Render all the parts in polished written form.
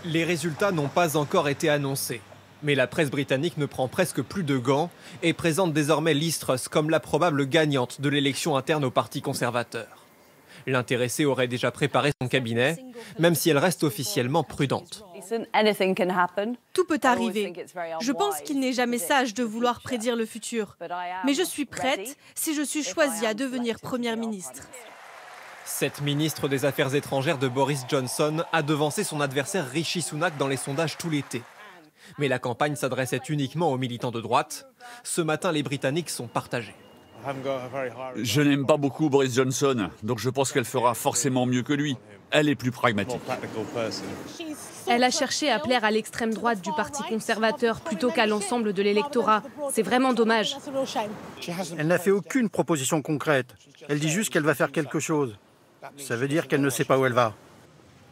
Les résultats n'ont pas encore été annoncés. Mais la presse britannique ne prend presque plus de gants et présente désormais Liz Truss comme la probable gagnante de l'élection interne au Parti conservateur. L'intéressée aurait déjà préparé son cabinet, même si elle reste officiellement prudente. Tout peut arriver. Je pense qu'il n'est jamais sage de vouloir prédire le futur. Mais je suis prête si je suis choisie à devenir Première ministre. Cette ministre des Affaires étrangères de Boris Johnson a devancé son adversaire Rishi Sunak dans les sondages tout l'été. Mais la campagne s'adressait uniquement aux militants de droite. Ce matin, les Britanniques sont partagés. Je n'aime pas beaucoup Boris Johnson, donc je pense qu'elle fera forcément mieux que lui. Elle est plus pragmatique. Elle a cherché à plaire à l'extrême droite du Parti conservateur plutôt qu'à l'ensemble de l'électorat. C'est vraiment dommage. Elle n'a fait aucune proposition concrète. Elle dit juste qu'elle va faire quelque chose. Ça veut dire qu'elle ne sait pas où elle va.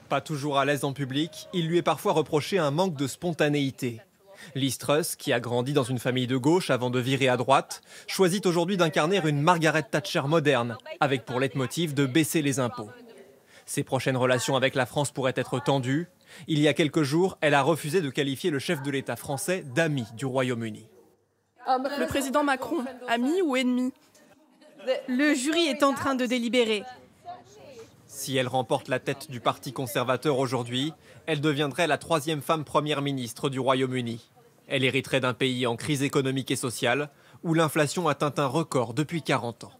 Pas toujours à l'aise en public, il lui est parfois reproché un manque de spontanéité. Liz Truss, qui a grandi dans une famille de gauche avant de virer à droite, choisit aujourd'hui d'incarner une Margaret Thatcher moderne, avec pour leitmotiv de baisser les impôts. Ses prochaines relations avec la France pourraient être tendues. Il y a quelques jours, elle a refusé de qualifier le chef de l'État français d'ami du Royaume-Uni. Le président Macron, ami ou ennemi? Le jury est en train de délibérer. Si elle remporte la tête du Parti conservateur aujourd'hui, elle deviendrait la 3e femme première ministre du Royaume-Uni. Elle hériterait d'un pays en crise économique et sociale, où l'inflation atteint un record depuis 40 ans.